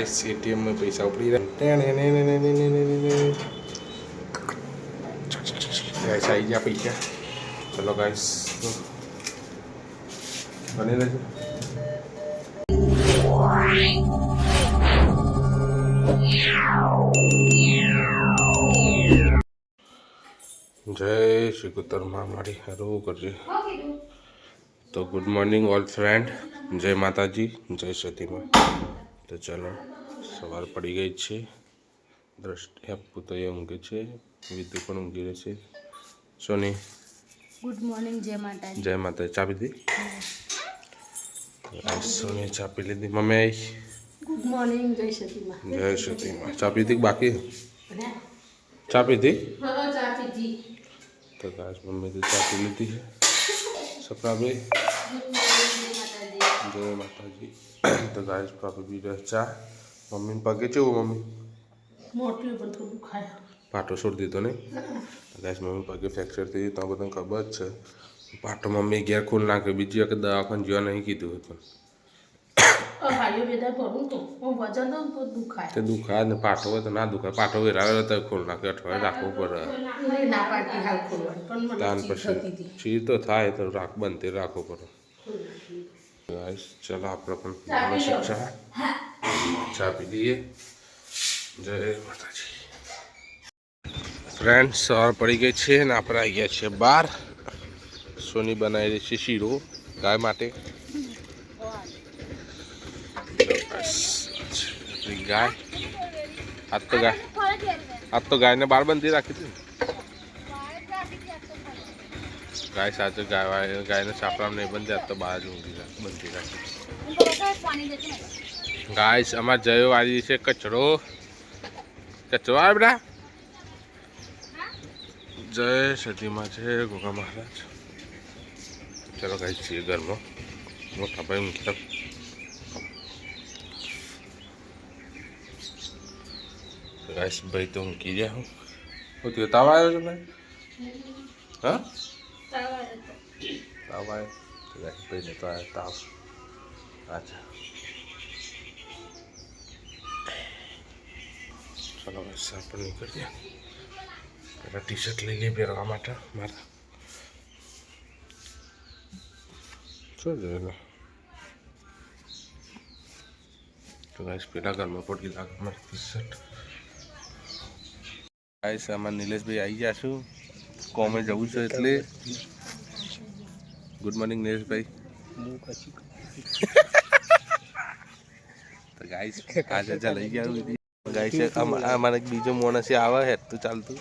ATM में पैसा उपड़ी रहे ऐसा ही जा पैसा चलो गाइस बने रहे जय श्री कुतरमा मारी हरो कर तो गुड मॉर्निंग ऑल फ्रेंड जय माता जी जय सती माँ तो चलो सवार पड़ी गई है दृष्टि आपू तो ये ऊँगे है विद्यु पण ऊँगी रहे सोनी गुड मॉर्निंग जय माता चा पी दी सोनी चा पी ली मम्मी आई गुड मॉर्निंग जय सती माँ चा पी थी बाकी चा पी थी तो गाइस मम्मी ने चा पी ली थी सपना भी जय माता जी तो गाइस पापा भी रहे चा मम्मी ने पगे चो मम्मी मोटी पर थोड़ું ખાય પાટો છોડી દીધો નહીં ગાઈસ મમ્મી પગે ફ્રેક્ચર થઈ તો બધાને ખબર જ છે પાટો મમ્મી ઘેર ખોલ નાખ્યો બીજી વખત દવાખાને જ્યાં નહીં કીધું હતું ભાઈઓ બેદા કરું તો હું વજન દઉં તો દુખાય તે દુખાય ને પાટો હોય તો ના દુખાય પાટો વેરાવે તો ખોલ નાખ્યો અઠવાડિયે રાખવું પડે ના પાડતી હાલ ખોલવાની પણ મને તાન ચીડ થતી પછી હતી ચીજ તો થાય તો રાખ બનતી રાખવું પડે ગાઈસ ચલો આપણે પણ પીવાનું શિક્ષા ચા પી લઈએ જય માતાજી फ्रेंड्स सवार पड़ी गई है ने आप आई गया है बार सोनी बनाई रही है शीरो गाय माटे गाय आज तो गाय ने बार बंदी राखी थी गाय साथ गाय ने सापड़ा नहीं बंदी आज तो बाहर बंदी राखी गाय अमार जयो वाली से कचरो कचरो आ बेटा जय सती माँ जय गोगा महाराज चलो गाइस છીએ ઘરમાં મોટા ભાઈ मतलब गाइस भाई तो ઊંઘી ગયા હું તો તાવ આવ્યો છે ભાઈ હા તાવ આવ્યો તો ગાइस ભાઈ ને તો આવ્યો તાવ अच्छा चलो गाइस આપણે નીકળીએ પેલા ટી શર્ટ લઈ લઈએ પહેરવા માટે મારે શું જોયેલો તો ગાઈસ પેલા ઘરમાં પડી લાગે મારી ટી શર્ટ ગાઈસ આમાં નિલેશભાઈ આવી જશું કોમે જવું છે એટલે ગુડ મોર્નિંગ નિલેશભાઈ તો ગાઈસ આજે ચાલ લઈ ગયા ગાઈસ અમારે બીજો માણસ આવે હેડ તો ચાલતું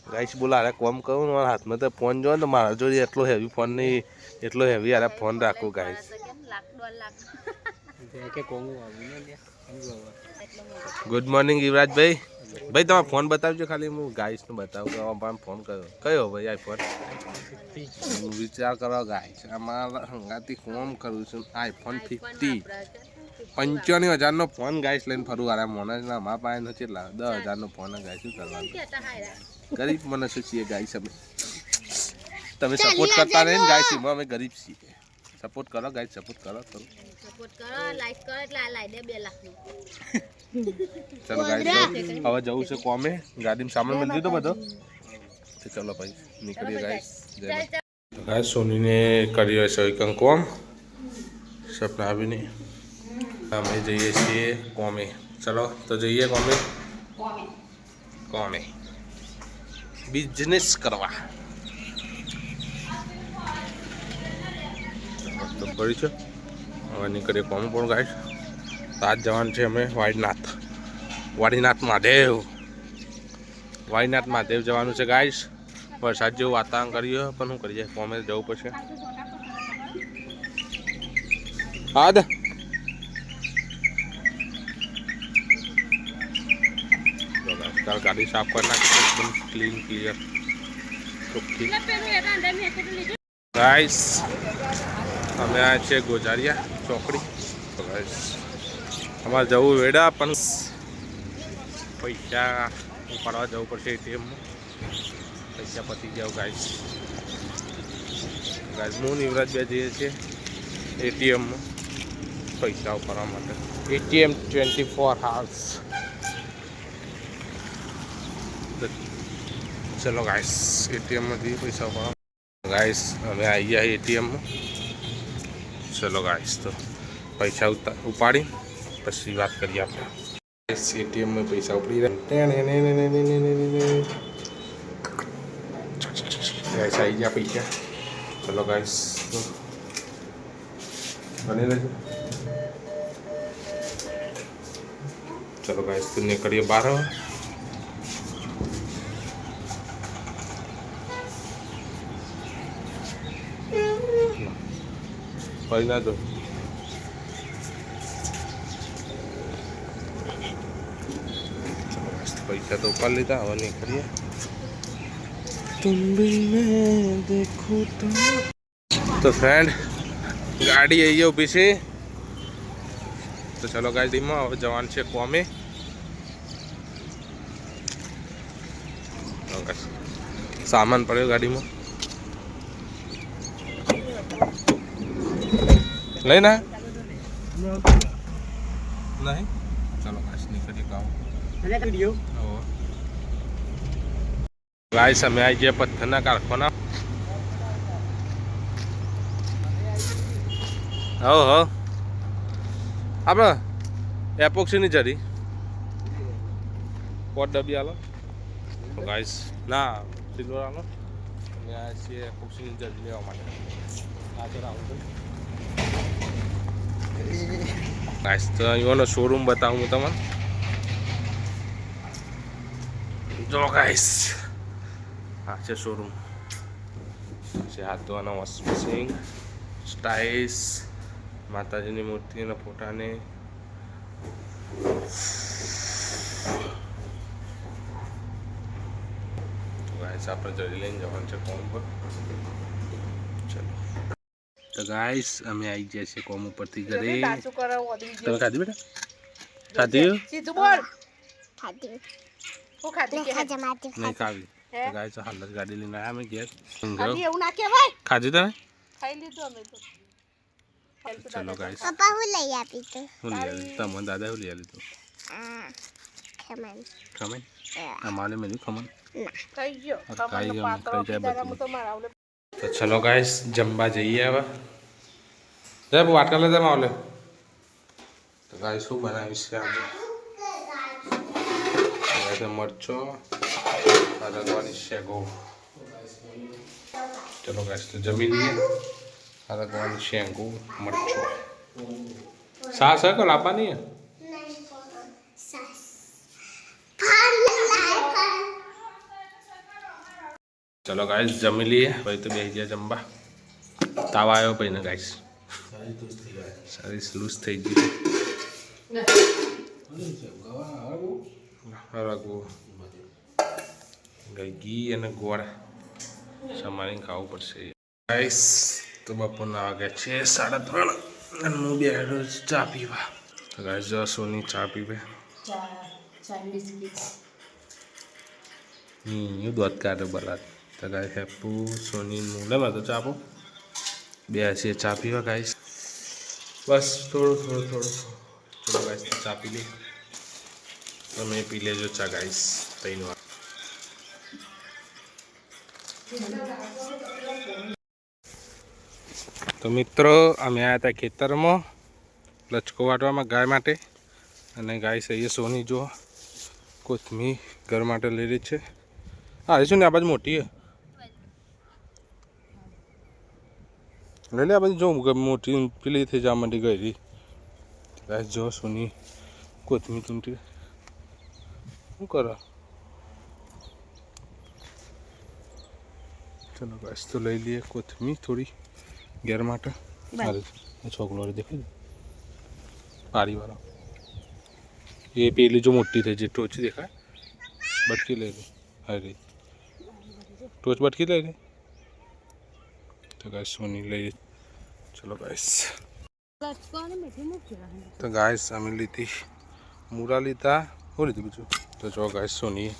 गाइस बोला अरे कम करूँ मारा हाथ में तो फोन जो तो मारा जो एटलो हेवी फोन नहीं एटलो हेवी अरे फोन राखो गाइस गुड मॉर्निंग युवराज भाई भाई तब फोन बताओ खाली हूँ गाइस ने बताओ फोन करो कहो भाई आईफोन विचार करो गाइस अमारा हंगाती कम करूँ आईफोन 50 95,000 फोन गाइस लઈને ફરું આરા મોને ના મા પાસે નથી લા 10,000 फोन गाइस શું કરવાનું गरीब मनुष्य छे गाइस અમે તમે સપોર્ટ કરતા રહે ને ગાइस અમે ગરીબ છીએ સપોર્ટ કરો ગાइस સપોર્ટ કરો લાઈક કરો એટલે આ લાઈ દે 2 લાખ નું ચલો ગાइस હવે જવું છે કોમે ગાડીમાં સામાન મળી દીધો બધો તો ચલો ભાઈ નીકળીએ ગાइस તો ગાइस સોનીને કર્યો છે કંઈ કોમ સપના આવીને અમે જઈએ છીએ કોમે ચલો તો જઈએ કોમે કોમે बिजनेस करवा तो बड़ी है हमें निकले कौन पर गाइस आज जवान है हमें वाड़ीनाथ महादेव जवान है गाइस वरसाद जो वातावरण करिए पर शू करिए कौमे जવું પડશે आद गाड़ी साफ करना एकदम क्लीन क्लियर गाइस हमें आए छे गोजारिया चौकड़ी तो गाइस हमारे जવું वेड़ा पण पैसा उपाड़वा जવું પડશે एटीएम में पैसा पती जाओ गाइस गाइस હું નિવરાજ બે જઈએ છીએ एटीएम में પૈસા ઉપાડવા માટે એટીએમ 24 hours. ચલો ગાઈસ એટીએમમાંથી પૈસા ઉપાડવા ગાઈસ હવે આવી ગયા એટીએમમાં. ચલો ગાઈસ તો પૈસા ઉપાડી પછી વાત કરીએ આપણે. એટીએમમાં પૈસા ઉપડી રહ્યા ગાઈસ આવી ગયા પૈસા. ચલો ગાઈસ બની રહેજો. ચલો ગાઈસ તો નીકળીએ બહાર. ભાઈ ના દો પૈસા તો ઉપાડ લીધા. હવે નીકળીએ. तुम भी मैं देखूं तो फ्रेंड गाड़ी आई है ऊभी से. तो चलो गाड़ी में હવે જવાન છે કોમે. સામાન પડ્યો ગાડીમાં લઈને નહીં. ચલો ગાઈસ નીકળી ગાવ ગાઈસ અમે આવી ગયા પથ્થરના કારખાના. હો આપણે એપોક્સીની જરી પોટ ડબ્બી આલો ગાઈસ ના સિલ્વર આલો. અમે આ છીએ એપોક્સીની જરી લેવા માટે. ગાઈસ તો અહીંયાનો શોરૂમ બતાવું હું તમને. જો ગાઈસ આ છે શોરૂમ. છે હાથ ધોવાના વોશ મશીન, સ્ટાઇલ્સ, માતાજીની મૂર્તિના ફોટાને તો ગાઈસ આપણે જરી લઈને જવાનું છે કોમ પર. ચલો તો ગાઈસ અમે આવી ગયા છીએ કોમ ઉપરથી ઘરે. તમે ખાધી બેટા? ખાધી? સીધું બોલ. ખાધી હું ખાધી કે નહીં ખાવી. તો ગાઈસ હાલ જ ગાડી લઈને આવ્યા અમે ઘેર. ખાધી એવું ના કહેવાય. ખાધી તમે? ખાઈ લીધું અમે તો. ચલો ગાઈસ પપ્પા હું લઈ આપી તું હું લઈ આવી. તમને દાદા હું લઈ આવી તું? ખમણ ખમણ અમારે મેં ખમણ ખાઈ ગયો. ખાઈ ગયો ખાઈ જાય બધું. હું તો મારા આવલે તો ચલો ગાઈસ જમવા જઈએ હવે. જય બહુ વાટકા લેતા આવલે. તો ગાઈસ શું બનાવીશ છે આજે? મરચો અલગવાની શેગો. ચલો ગાઈસ તો જમી લઈએ. અલગવાની શેગો મરચો સાસ है को लापा नहीं है. चलो गाइस जमी लिए भाई तो बेच दिया जम्बा. ताव आयो भाई ने गाइस सारी लूज થઈ ગઈ. હરગવો ઘી અને ગોળ સમારીને ખાવું પડશે ગાઈસ. તો બપોરના વાગ્યા છે 3:30 અને હું બેઠો ચા પીવા. તો ગાઈસ જો સોની ચા પીવે. ચા બિસ્કિટ યુ દૂધ કાઢે બરાબર. તો ગાઈસ હેપુ સોની મૂલેમાં તો ચા આપો. બે છે ચા પીવા ગાઈસ. બસ થોડું. ચલો ગાઈસ તો ચા પી લે. તમે પી લેજો ચા ગાઈસ. તૈનો તો મિત્રો અમે આવ્યા હતા ખેતરમાં લચકો વાટવામાં ગાય માટે. અને ગાય છે સોની જો કોથમીર ઘર માટે લઈ રહી છે. હા શું ને આ બાજુ મોટી હે લઈ લે. આ બાજુ જો મોટી પેલી થઈ જવા માંડી ગઈ રહી. ગાય જો સોની કોથમીર તુમટી શું કરો. ચલો ગાય તો લઈ લઈએ કોથમીર થોડી ઘેર માટે. છોકરો દેખાય પારી વાળો એ પેલી જો મોટી થઈ છે ટોચ દેખાય. બટકી લઈ લે. અરે ટોચ બટકી લઈ લે. તો ગાય સોની લઈ. ચલો ગાઈસ તો ગાઈસ અમે લીધી મૂરા લીધા. શું લીધું બીજું? તો જો ગાઈસ સોની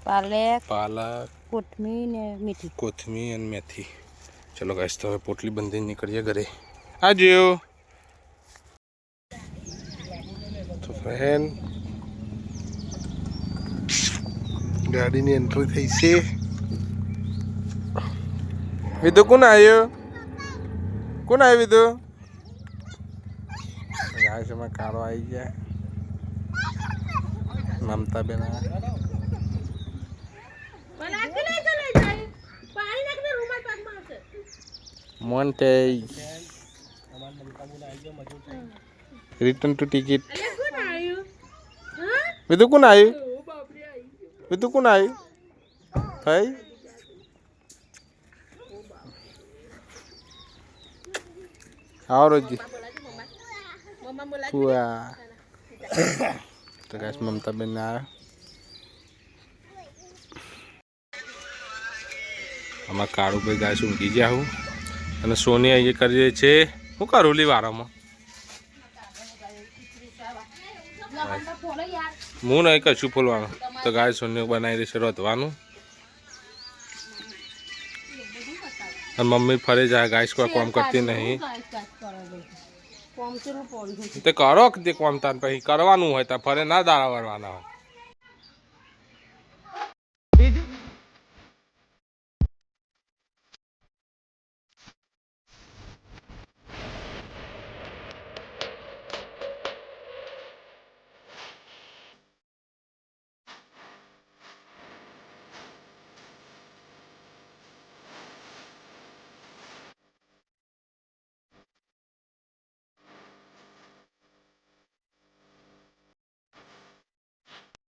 પાલક કોથમીર અને મેથી. ચલો ગાઈસ તો હવે પોટલી બંધીને નીકળીએ ઘરે. આજો બહેન ગાડીની એન્ટ્રી થઈ છે. વિદુ કોણ આવ્યું? કોણ આવ્યું વિદુ? ગાય છે કાળો આવી ગયા. મમતા બેન મોન્ટે રિટર્ન ટુ ટિકિટ. વિદુ કોણ આવ્યું? વિદુ કોણ આવ્યું? થઈ આવો રોજી તો ગાઈસ મમતા બેન આવ્યા. આમાં કાળુભાઈ ગાય ઊંઘી ગયા હું અને સોની અહીંયા કરી છે. શું કરું લી વારામાં? હું નહીં કશું ફોલવાનું તો ગાય સોની બનાવી રહી છે રોધવાનું. અને મમ્મી ફરે જાય ગાય કોઈ કામ કરતી નહીં. તે કરો તે કામ તાન પછી કરવાનું હોય તો ફરે ના દાડા વળવાના હોય.